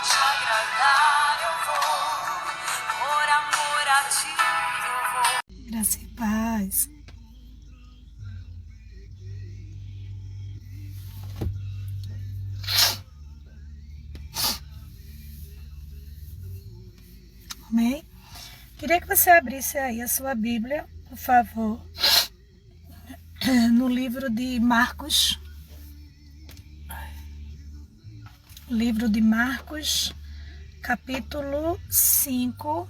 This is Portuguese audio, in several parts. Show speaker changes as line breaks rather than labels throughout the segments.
te agradar eu vou, por amor a ti eu vou.
Graça e paz. Amém? Queria que você abrisse aí a sua Bíblia, por favor, no livro de Marcos. Livro de Marcos, capítulo 5.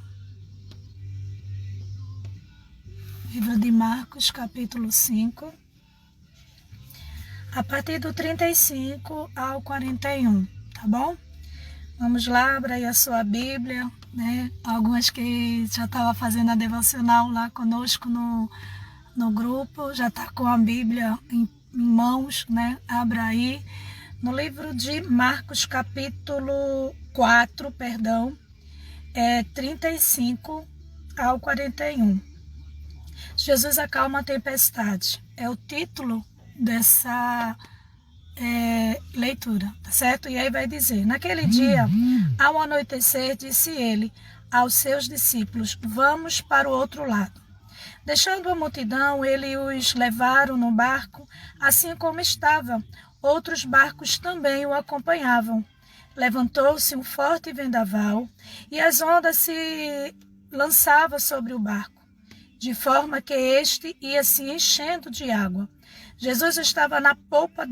Livro de Marcos, capítulo 5. A partir do 35 ao 41, tá bom? Vamos lá, abra aí a sua Bíblia, né? Algumas que já estavam fazendo a devocional lá conosco no grupo, já está com a Bíblia em mãos, né? Abra aí. No livro de Marcos, capítulo 4, 35 ao 41. Jesus acalma a tempestade. É o título dessa leitura, tá certo? E aí vai dizer: naquele dia, ao anoitecer, disse ele aos seus discípulos: vamos para o outro lado. Deixando a multidão, ele os levaram no barco, assim como estava. Outros barcos também o acompanhavam. Levantou-se um forte vendaval e as ondas se lançavam sobre o barco, de forma que este ia se enchendo de água. Jesus estava na polpa,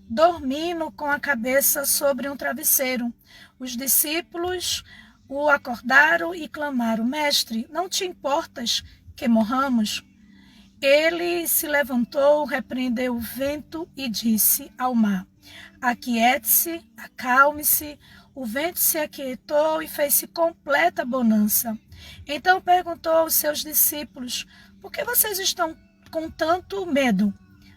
dormindo com a cabeça sobre um travesseiro. Os discípulos o acordaram e clamaram: Mestre, não te importas que morramos? Ele se levantou, repreendeu o vento e disse ao mar: aquiete-se, acalme-se. O vento se aquietou e fez-se completa bonança. Então perguntou aos seus discípulos: por que vocês estão com tanto medo?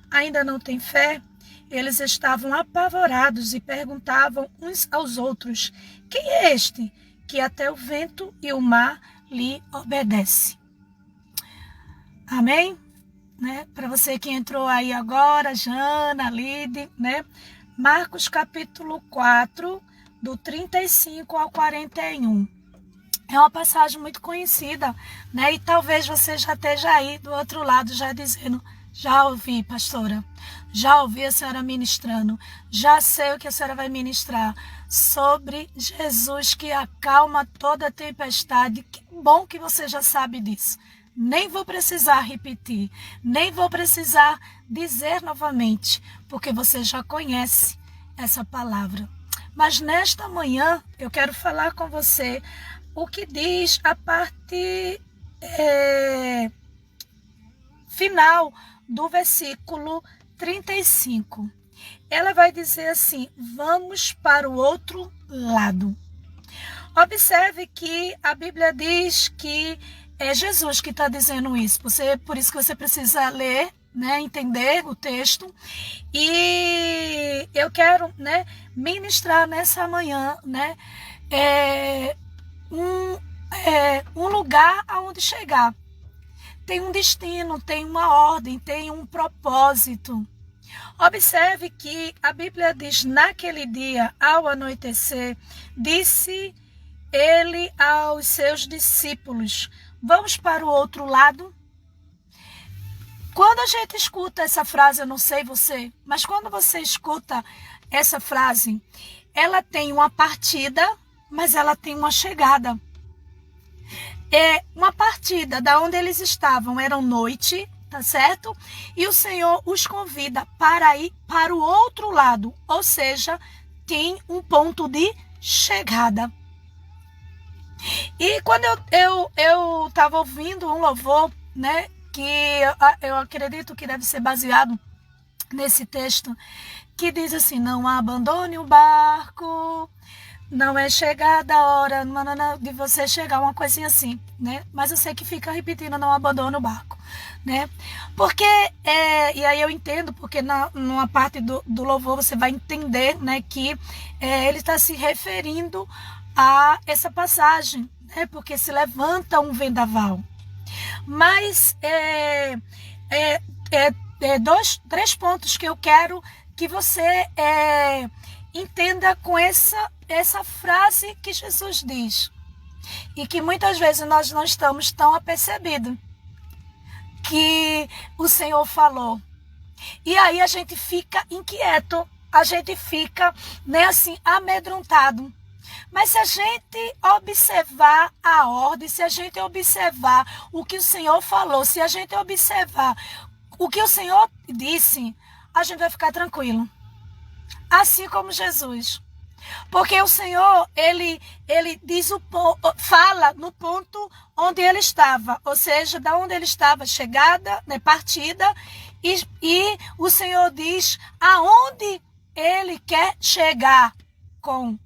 Ainda não têm fé? Eles estavam apavorados e perguntavam uns aos outros: quem é este que até o vento e o mar lhe obedece? Amém? Né? Para você que entrou aí agora, Jana, Lide, né? Marcos capítulo 4, do 35 ao 41. É uma passagem muito conhecida, né? E talvez você já esteja aí do outro lado já dizendo: já ouvi, pastora, já ouvi a senhora ministrando, já sei o que a senhora vai ministrar sobre Jesus que acalma toda a tempestade. Que bom que você já sabe disso. Nem vou precisar repetir, nem vou precisar dizer novamente, porque você já conhece essa palavra. Mas nesta manhã eu quero falar com você o que diz a parte final do versículo 35. Ela vai dizer assim: vamos para o outro lado. Observe que a Bíblia diz que é Jesus que está dizendo isso. Por isso que você precisa ler, né, entender o texto. E eu quero, né, ministrar nessa manhã, né, um lugar aonde chegar. Tem um destino, tem uma ordem, tem um propósito. Observe que a Bíblia diz: naquele dia, ao anoitecer, disse ele aos seus discípulos: vamos para o outro lado? Quando a gente escuta essa frase, eu não sei você, mas quando você escuta essa frase, ela tem uma partida, mas ela tem uma chegada. É uma partida da onde eles estavam, era noite, tá certo? E o Senhor os convida para ir para o outro lado, ou seja, tem um ponto de chegada. E quando eu estava ouvindo um louvor, né, que eu acredito que deve ser baseado nesse texto, que diz assim: não abandone o barco, não é chegada a hora de você chegar, uma coisinha assim, né? Mas eu sei que fica repetindo: não abandone o barco, né? Porque, e aí eu entendo, porque numa parte do louvor você vai entender, né, que ele está se referindo a essa passagem, né? Porque se levanta um vendaval. Mas três pontos que eu quero que você entenda com essa frase que Jesus diz. E que muitas vezes nós não estamos tão apercebidos que o Senhor falou. E aí a gente fica inquieto, a gente fica, né, assim, amedrontado. Mas se a gente observar a ordem, se a gente observar o que o Senhor falou, se a gente observar o que o Senhor disse, a gente vai ficar tranquilo. Assim como Jesus. Porque o Senhor, ele diz fala no ponto onde ele estava, ou seja, da onde ele estava, chegada, né, partida, e o Senhor diz aonde ele quer chegar com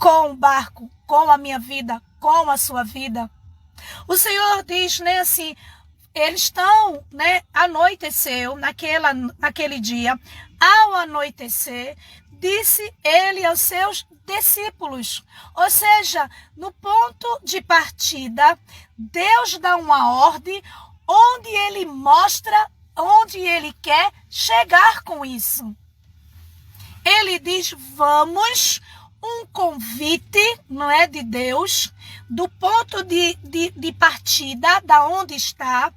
o barco, com a minha vida, com a sua vida. O Senhor diz, né, assim, eles estão, né, anoiteceu naquele dia, ao anoitecer, disse ele aos seus discípulos. Ou seja, no ponto de partida, Deus dá uma ordem onde ele mostra onde ele quer chegar com isso. Ele diz, vamos, um convite, não é, de Deus, do ponto de partida, da onde está.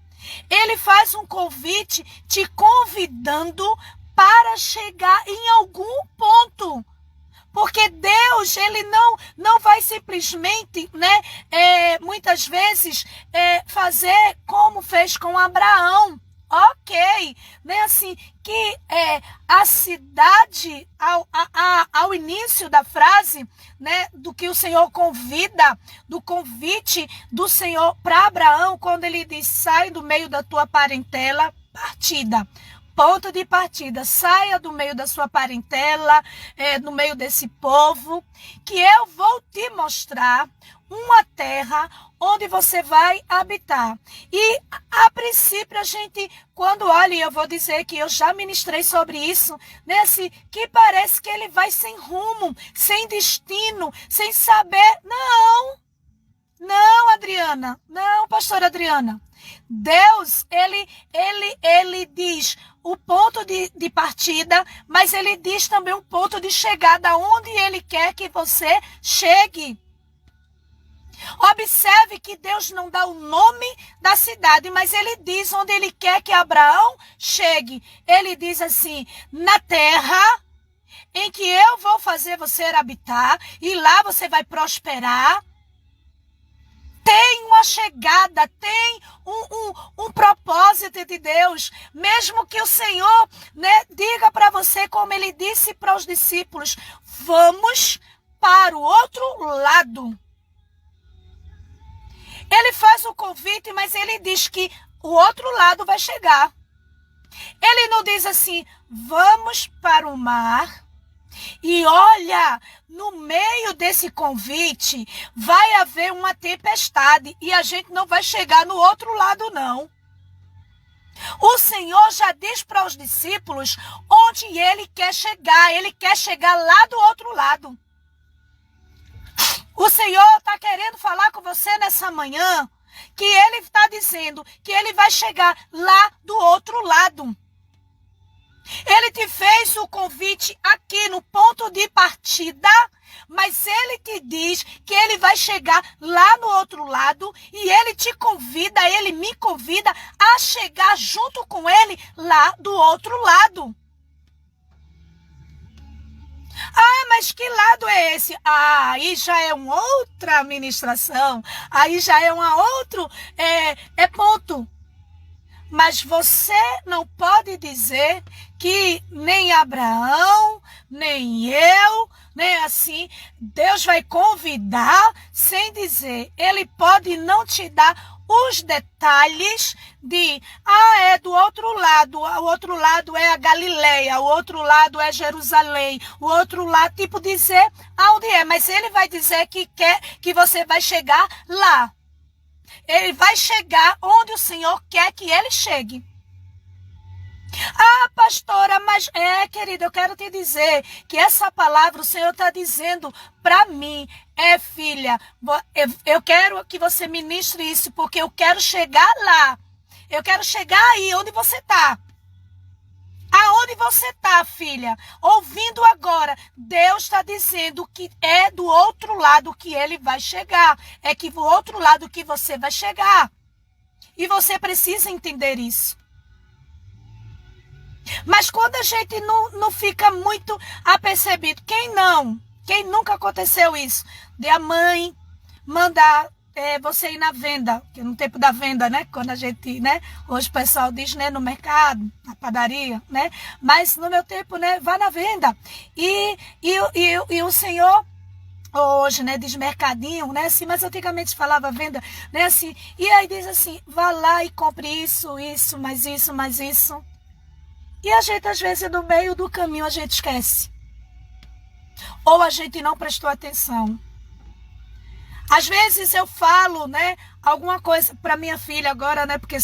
Ele faz um convite te convidando para chegar em algum ponto. Porque Deus, ele não vai simplesmente, né, muitas vezes, fazer como fez com Abraão. Ok, né, assim, que a cidade, ao início da frase, né, do que o Senhor convida, do convite do Senhor para Abraão, quando ele diz, sai do meio da tua parentela, partida. Ponto de partida, saia do meio da sua parentela, do meio desse povo, que eu vou te mostrar uma terra onde você vai habitar. E, a princípio, a gente, quando olha, eu vou dizer que eu já ministrei sobre isso, né, assim, que parece que ele vai sem rumo, sem destino, sem saber. Não, Adriana, não, pastora Adriana. Deus, ele diz o ponto de partida, mas ele diz também o ponto de chegada, onde ele quer que você chegue. Observe que Deus não dá o nome da cidade, mas ele diz onde ele quer que Abraão chegue. Ele diz assim, na terra em que eu vou fazer você habitar, e lá você vai prosperar. Tem uma chegada, tem um propósito de Deus. Mesmo que o Senhor, né, diga para você, como ele disse para os discípulos, vamos para o outro lado. Ele faz o convite, mas ele diz que o outro lado vai chegar. Ele não diz assim, vamos para o mar. E olha, no meio desse convite vai haver uma tempestade e a gente não vai chegar no outro lado, não. O Senhor já diz para os discípulos onde ele quer chegar lá do outro lado. O Senhor está querendo falar com você nessa manhã, que ele está dizendo que ele vai chegar lá do outro lado. Ele te fez o convite aqui no ponto de partida, mas ele te diz que ele vai chegar lá no outro lado e ele te convida, ele me convida a chegar junto com ele lá do outro lado. Ah, mas que lado é esse? Ah, aí já é uma outra ministração, aí já é outro ponto. Mas você não pode dizer que nem Abraão, nem eu, nem assim, Deus vai convidar sem dizer. Ele pode não te dar os detalhes de, é do outro lado, o outro lado é a Galileia, o outro lado é Jerusalém, o outro lado, tipo dizer aonde é, mas ele vai dizer que quer que você vai chegar lá. Ele vai chegar onde o Senhor quer que ele chegue. Ah, pastora, mas querida, eu quero te dizer que essa palavra o Senhor está dizendo para mim, filha, eu quero que você ministre isso, porque eu quero chegar lá. Eu quero chegar aí, onde você está. Aonde você está, filha, ouvindo agora, Deus está dizendo que é do outro lado que ele vai chegar. É que do outro lado que você vai chegar. E você precisa entender isso. Mas quando a gente não fica muito apercebido, quem não? Quem nunca aconteceu isso? De a mãe mandar você ir na venda, que no tempo da venda, né? Quando a gente, né? Hoje o pessoal diz, né? No mercado, na padaria, né? Mas no meu tempo, né? Vá na venda. E o Senhor, hoje, né? Diz mercadinho, né? Assim, mas antigamente falava venda, né? Assim, e aí diz assim, vá lá e compre isso, mais isso, mais isso. E a gente, às vezes, no meio do caminho, a gente esquece. Ou a gente não prestou atenção. Às vezes eu falo, né, alguma coisa para minha filha agora, né, porque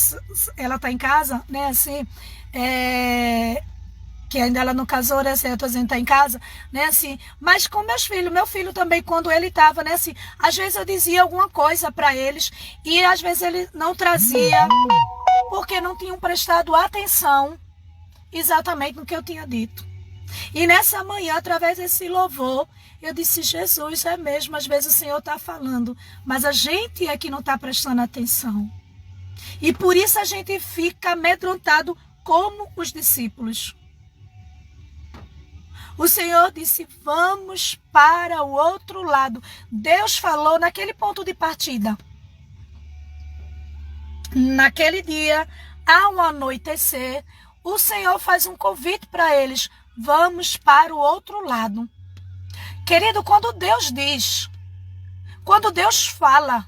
ela tá em casa, né, assim, que ainda ela não casou, né, assim, eu tô dizendo tá em casa, né, assim, mas com meus filhos, meu filho também, quando ele tava, né, assim, às vezes eu dizia alguma coisa para eles e às vezes ele não trazia, porque não tinham prestado atenção exatamente no que eu tinha dito. E nessa manhã, através desse louvor, eu disse, Jesus, é mesmo, às vezes o Senhor está falando, mas a gente é que não está prestando atenção. E por isso a gente fica amedrontado como os discípulos. O Senhor disse, vamos para o outro lado. Deus falou naquele ponto de partida. Naquele dia, ao anoitecer, o Senhor faz um convite para eles. Vamos para o outro lado. Querido, quando Deus diz, quando Deus fala,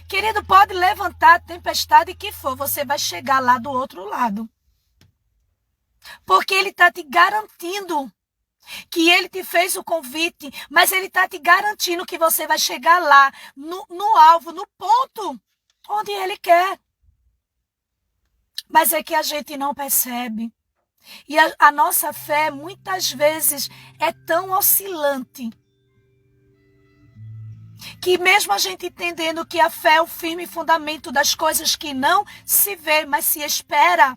querido, pode levantar a tempestade que for, você vai chegar lá do outro lado. Porque Ele está te garantindo que Ele te fez o convite, mas Ele está te garantindo que você vai chegar lá, no alvo, no ponto onde Ele quer. Mas é que a gente não percebe. E a nossa fé, muitas vezes, é tão oscilante, que mesmo a gente entendendo que a fé é o firme fundamento das coisas que não se vê, mas se espera,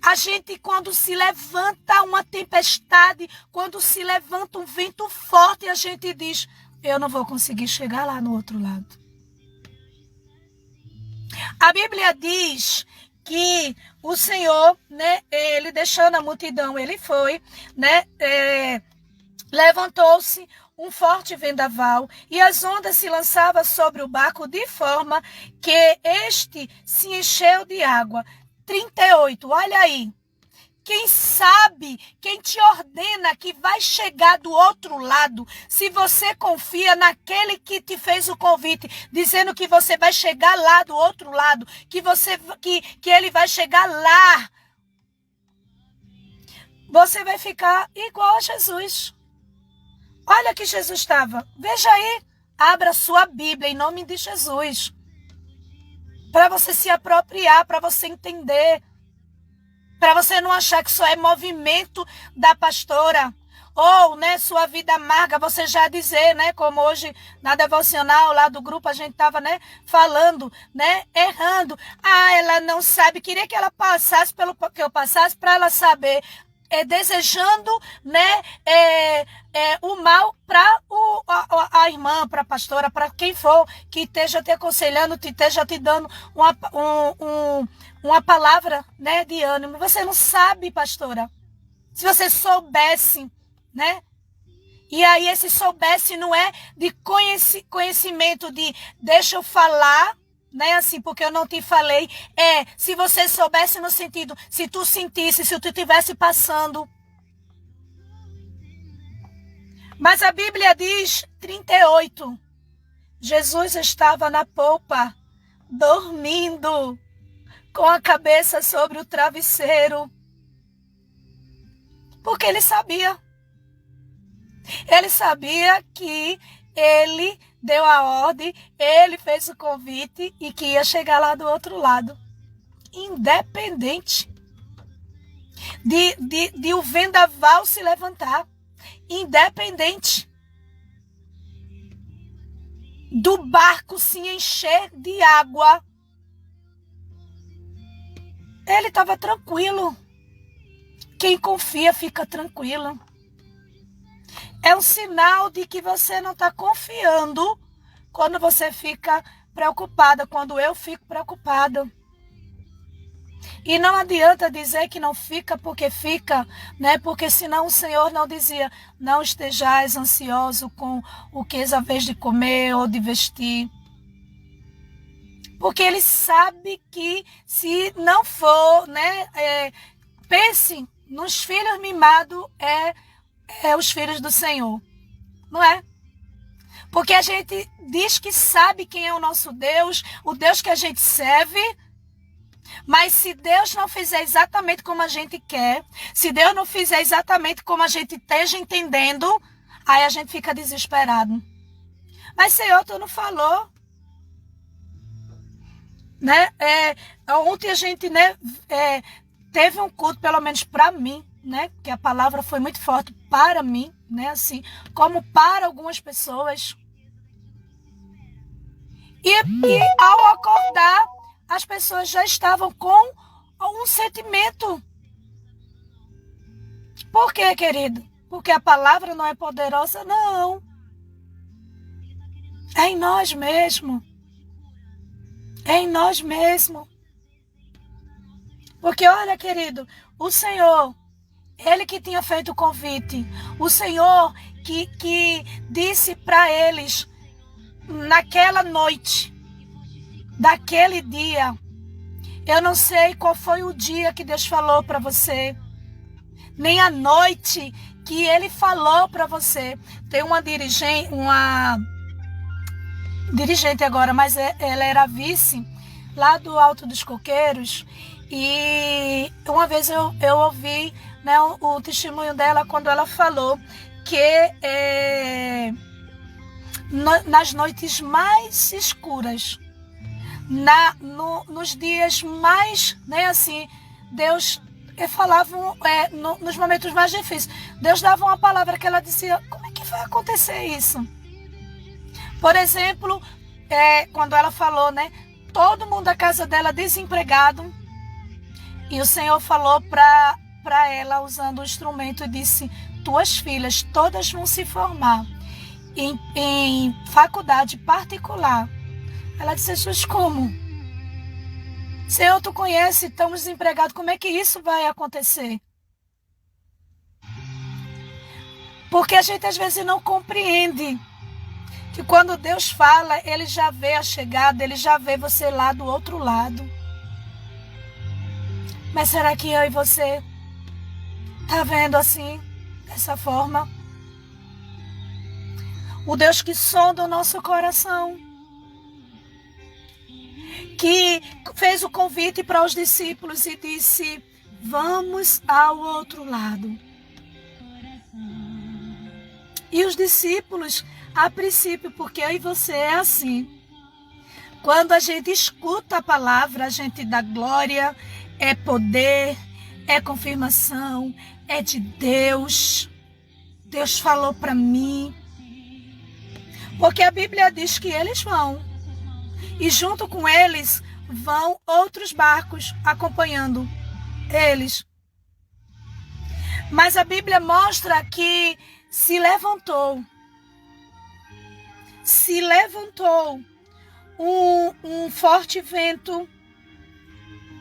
a gente, quando se levanta uma tempestade, quando se levanta um vento forte, a gente diz, eu não vou conseguir chegar lá no outro lado. A Bíblia diz que o Senhor, né, ele deixando a multidão, ele foi, né, levantou-se um forte vendaval e as ondas se lançavam sobre o barco de forma que este se encheu de água. 38, olha aí. Quem sabe, quem te ordena que vai chegar do outro lado, se você confia naquele que te fez o convite, dizendo que você vai chegar lá do outro lado, que ele vai chegar lá, você vai ficar igual a Jesus. Olha que Jesus estava. Veja aí, abra sua Bíblia em nome de Jesus, para você se apropriar, para você entender. Para você não achar que só é movimento da pastora. Ou, né, sua vida amarga, você já dizer, né, como hoje na devocional lá do grupo a gente estava, né, falando, né, errando. Ah, ela não sabe, queria que ela passasse pelo que eu passasse para ela saber, desejando, né, o mal para a irmã, para a pastora, para quem for que esteja te aconselhando, esteja te dando uma palavra, né, de ânimo. Você não sabe, pastora. Se você soubesse, né? E aí esse soubesse não é de conhecimento de deixa eu falar, né, assim, porque eu não te falei. Se você soubesse no sentido, se tu sentisse, se tu estivesse passando. Mas a Bíblia diz, 38, Jesus estava na polpa, dormindo, com a cabeça sobre o travesseiro. Porque ele sabia. Ele sabia que ele deu a ordem, ele fez o convite e que ia chegar lá do outro lado. Independente de o vendaval se levantar. Independente do barco se encher de água. Ele estava tranquilo. Quem confia fica tranquilo. É um sinal de que você não está confiando quando você fica preocupada, quando eu fico preocupada. E não adianta dizer que não fica, né? Porque senão o Senhor não dizia, não estejais ansioso com o que és a vez de comer ou de vestir. Porque Ele sabe que se não for, né? Pense nos filhos mimados, os filhos do Senhor, não é? Porque a gente diz que sabe quem é o nosso Deus, o Deus que a gente serve, mas se Deus não fizer exatamente como a gente quer, se Deus não fizer exatamente como a gente esteja entendendo, aí a gente fica desesperado. Mas Senhor, tu não falou, né? Ontem a gente, né, teve um culto, pelo menos para mim, né? Que a palavra foi muito forte para mim, né? Assim, como para algumas pessoas. E ao acordar, as pessoas já estavam com um sentimento. Por quê, querido? Porque a palavra não é poderosa? Não. É em nós mesmos. É em nós mesmos. Porque olha, querido, o Senhor, Ele que tinha feito o convite, o Senhor que disse para eles, naquela noite, daquele dia, eu não sei qual foi o dia que Deus falou para você, nem a noite que Ele falou para você. Tem uma dirigente agora, mas ela era vice lá do Alto dos Coqueiros, e uma vez eu ouvi, né, o testemunho dela quando ela falou que nas noites mais escuras, nos dias mais, né, assim, Deus falava, nos momentos mais difíceis, Deus dava uma palavra que ela dizia, como é que vai acontecer isso? Por exemplo, quando ela falou, né, todo mundo da casa dela desempregado, e o Senhor falou para ela, usando o instrumento, e disse, tuas filhas todas vão se formar em faculdade particular. Ela disse, Jesus, como? Senhor, tu conhece, estamos desempregados, como é que isso vai acontecer? Porque a gente às vezes não compreende que quando Deus fala, Ele já vê a chegada, Ele já vê você lá do outro lado. Mas será que eu e você tá vendo assim, dessa forma? O Deus que sonda o nosso coração, que fez o convite para os discípulos e disse, vamos ao outro lado. E os discípulos, a princípio, porque eu e você é assim, quando a gente escuta a palavra, a gente dá glória, é poder, é confirmação, é de Deus. Deus falou para mim. Porque a Bíblia diz que eles vão. E junto com eles vão outros barcos acompanhando eles. Mas a Bíblia mostra que se levantou um forte vento,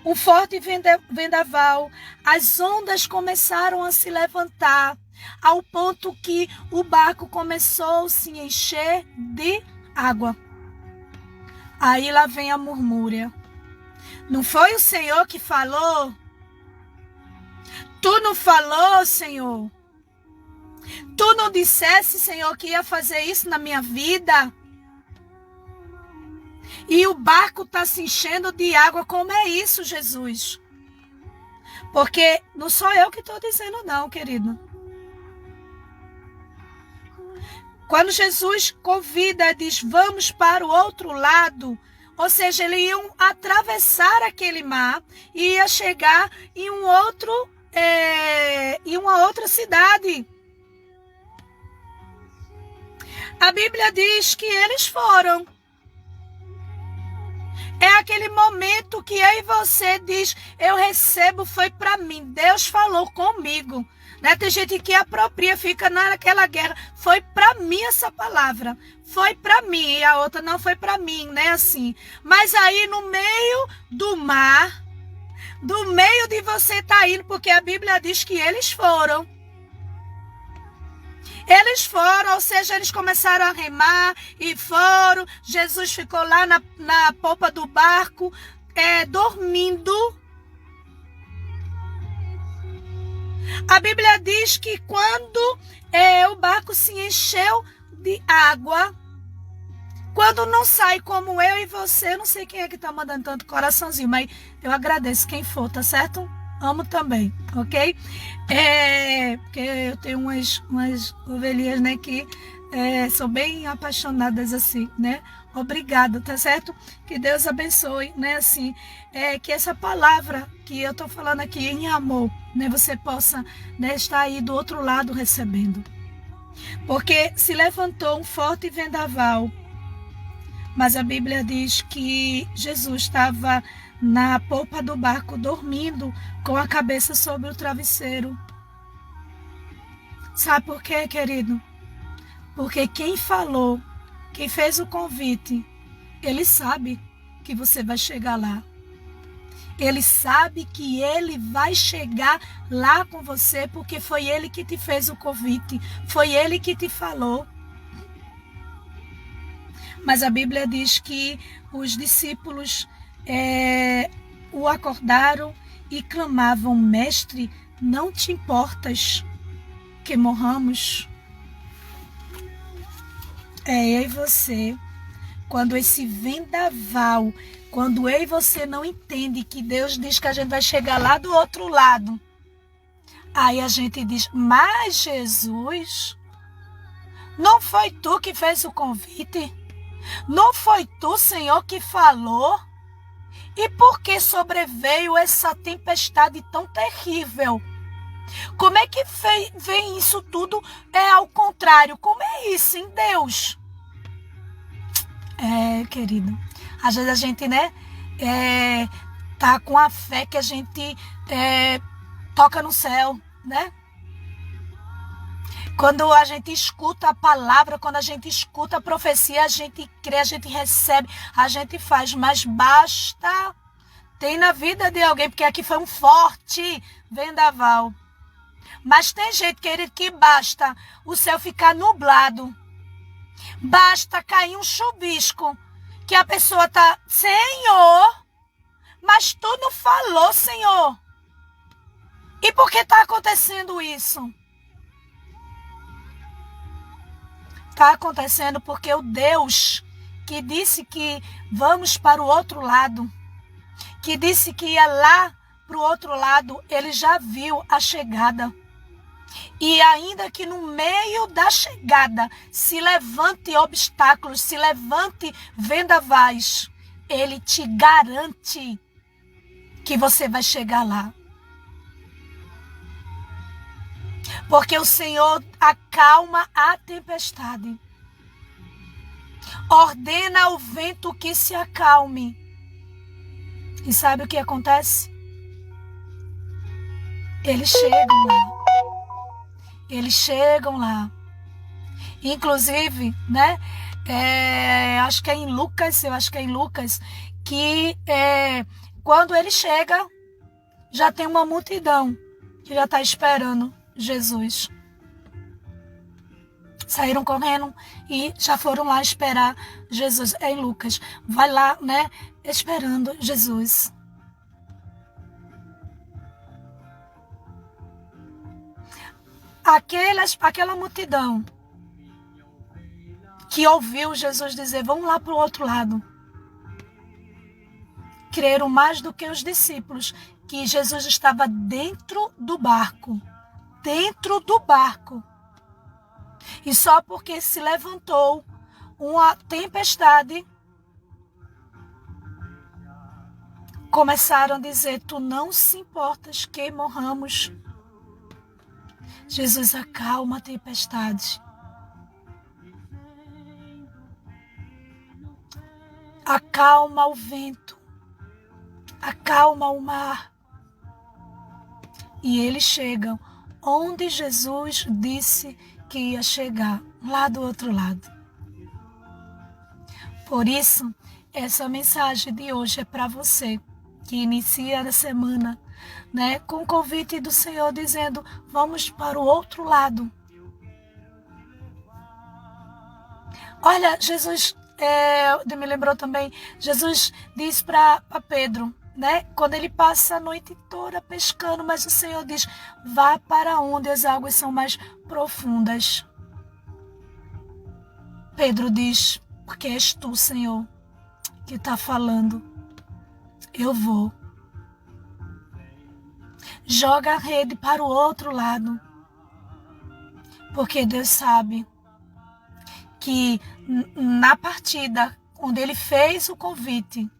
um forte vendaval. As ondas começaram a se levantar, ao ponto que o barco começou a se encher de água. Aí lá vem a murmúria. Não foi o Senhor que falou? Tu não falou, Senhor? Tu não dissesse, Senhor, que ia fazer isso na minha vida? E o barco está se enchendo de água. Como é isso, Jesus? Porque não sou eu que estou dizendo não, querido. Quando Jesus convida, diz, vamos para o outro lado, ou seja, eles iam atravessar aquele mar e ia chegar em uma outra cidade. A Bíblia diz que eles foram. É aquele momento que eu e você diz, eu recebo, foi para mim, Deus falou comigo. Né? Tem gente que apropria, fica naquela guerra, foi para mim essa palavra, foi para mim, e a outra não foi para mim, né? Assim. Mas aí no meio do mar, do meio de você estar indo, porque a Bíblia diz que eles foram. Eles foram, ou seja, eles começaram a remar e foram. Jesus ficou lá na popa do barco, dormindo. A Bíblia diz que quando o barco se encheu de água, quando não sai como eu e você, eu não sei quem é que tá mandando tanto coraçãozinho, mas eu agradeço quem for, tá certo? Amo também, ok? Porque eu tenho umas ovelhinhas, né, que são bem apaixonadas assim, né? Obrigada, tá certo? Que Deus abençoe, né? Assim, que essa palavra que eu tô falando aqui em amor, né? Você possa, né, estar aí do outro lado recebendo. Porque se levantou um forte vendaval, mas a Bíblia diz que Jesus estava na polpa do barco, dormindo com a cabeça sobre o travesseiro. Sabe por quê, querido? Porque quem falou, quem fez o convite, ele sabe que você vai chegar lá. Ele sabe que ele vai chegar lá com você, porque foi ele que te fez o convite, foi ele que te falou. Mas a Bíblia diz que os discípulos o acordaram e clamavam: Mestre, não te importas que morramos? Eu e você, quando esse vendaval, quando eu e você não entende que Deus diz que a gente vai chegar lá do outro lado, aí a gente diz: mas Jesus, não foi tu que fez o convite? Não foi tu, Senhor, que falou? E por que sobreveio essa tempestade tão terrível? Como é que vem isso tudo ao contrário? Como é isso em Deus? Querido, às vezes a gente, né, tá com a fé que a gente toca no céu, né? Quando a gente escuta a palavra, quando a gente escuta a profecia, a gente crê, a gente recebe, a gente faz. Mas basta, tem na vida de alguém, porque aqui foi um forte vendaval. Mas tem gente, querido, que basta o céu ficar nublado. Basta cair um chuvisco, que a pessoa tá: Senhor, mas tu não falou, Senhor. E por que está acontecendo isso? Está acontecendo porque o Deus que disse que vamos para o outro lado, que disse que ia lá para o outro lado, ele já viu a chegada. E ainda que no meio da chegada se levante obstáculos, se levante vendavais, ele te garante que você vai chegar lá. Porque o Senhor acalma a tempestade. Ordena ao vento que se acalme. E sabe o que acontece? Eles chegam lá. Eles chegam lá. Inclusive, né? Acho que é em Lucas, que quando ele chega, já tem uma multidão que já está esperando Jesus. Saíram correndo e já foram lá esperar Jesus. É em Lucas. Vai lá, né? Esperando Jesus. Aquela multidão que ouviu Jesus dizer: vamos lá para o outro lado, creram mais do que os discípulos que Jesus estava dentro do barco. Dentro do barco. E só porque se levantou uma tempestade, começaram a dizer: tu não se importas que morramos. Jesus acalma a tempestade. Acalma o vento. acalma o mar. E eles chegam onde Jesus disse que ia chegar, lá do outro lado. Por isso, essa mensagem de hoje é para você, que inicia a semana, né, com o convite do Senhor dizendo, vamos para o outro lado. Olha, Jesus, me lembrou também, Jesus diz para Pedro, né, quando ele passa a noite toda pescando, mas o Senhor diz, vá para onde as águas são mais profundas. Pedro diz, porque és tu, Senhor, que está falando, eu vou. Joga a rede para o outro lado, porque Deus sabe que na partida, onde Ele fez o convite,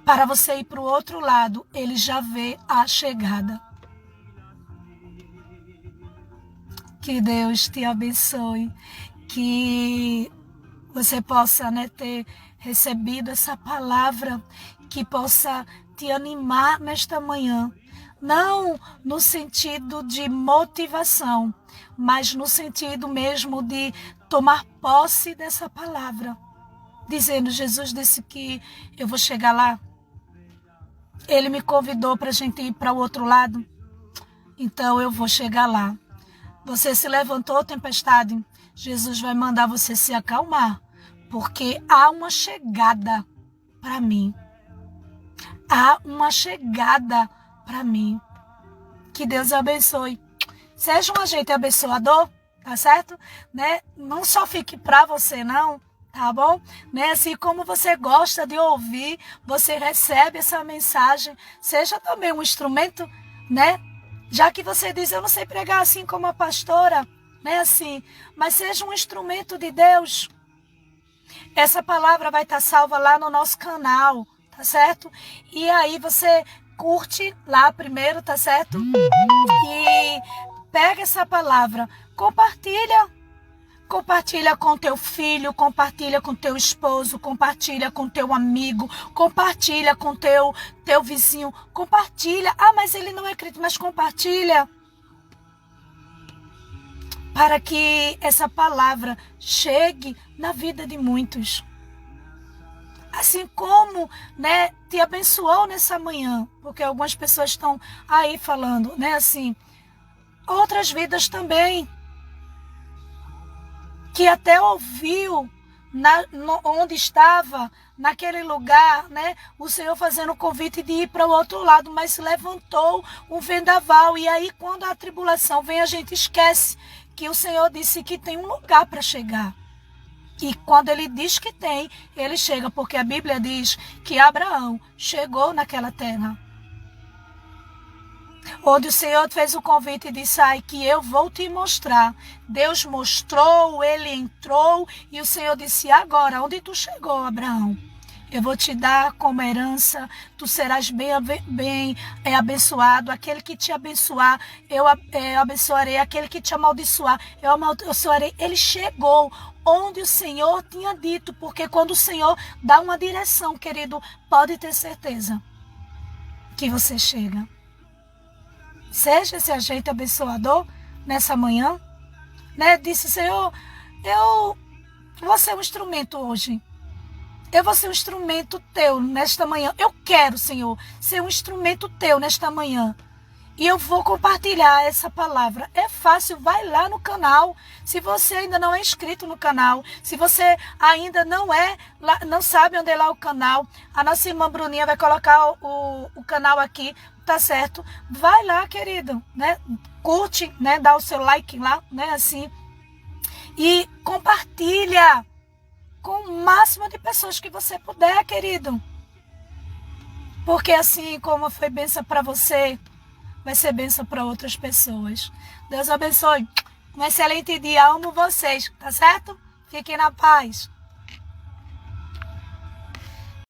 para você ir para o outro lado, Ele já vê a chegada. Que Deus te abençoe, que você possa, né, ter recebido essa palavra, que possa te animar nesta manhã. Não no sentido de motivação, mas no sentido mesmo de tomar posse dessa palavra. Dizendo, Jesus disse que eu vou chegar lá. Ele me convidou para a gente ir para o outro lado. Então eu vou chegar lá. Você se levantou, tempestade. Jesus vai mandar você se acalmar. Porque há uma chegada para mim. Há uma chegada para mim. Que Deus abençoe. Seja um agente abençoador, tá certo? Né? Não só fique para você, não, tá bom? Né? Assim como você gosta de ouvir, você recebe essa mensagem. Seja também um instrumento, né? Já que você diz, eu não sei pregar assim como a pastora, né? Assim, mas seja um instrumento de Deus. Essa palavra vai estar salva lá no nosso canal, tá certo? E aí você curte lá primeiro, tá certo? E pega essa palavra, compartilha. Compartilha com teu filho, compartilha com teu esposo, compartilha com teu amigo, compartilha com teu vizinho, compartilha. Ah, mas ele não é crente, mas compartilha. Para que essa palavra chegue na vida de muitos. Assim como, né, te abençoou nessa manhã, porque algumas pessoas estão aí falando, né, assim, outras vidas também, que até ouviu onde estava, naquele lugar, né, o Senhor fazendo o convite de ir para o outro lado, mas se levantou um vendaval, e aí quando a tribulação vem, a gente esquece que o Senhor disse que tem um lugar para chegar. E quando ele diz que tem, ele chega, porque a Bíblia diz que Abraão chegou naquela terra. Onde o Senhor fez o convite e disse, ai, que eu vou te mostrar. Deus mostrou, ele entrou, e o Senhor disse, agora, onde tu chegou, Abraão? Eu vou te dar como herança, tu serás bem abençoado. Aquele que te abençoar, eu abençoarei. Aquele que te amaldiçoar, eu amaldiçoarei. Ele chegou onde o Senhor tinha dito, porque quando o Senhor dá uma direção, querido, pode ter certeza que você chega. Seja esse agente abençoador nessa manhã, né? Disse, Senhor, eu vou ser um instrumento hoje. Eu vou ser um instrumento teu nesta manhã. Eu quero, Senhor, ser um instrumento teu nesta manhã. E eu vou compartilhar essa palavra. É fácil, vai lá no canal. Se você ainda não é inscrito no canal, se você ainda não sabe onde é lá o canal, a nossa irmã Bruninha vai colocar o canal aqui, tá certo? Vai lá, querido, né? Curte, né? Dá o seu like lá, né? Assim. E compartilha com o máximo de pessoas que você puder, querido. Porque assim como foi bênção para você, vai ser bênção para outras pessoas. Deus abençoe. Um excelente dia. Amo vocês, tá certo? Fiquem na paz.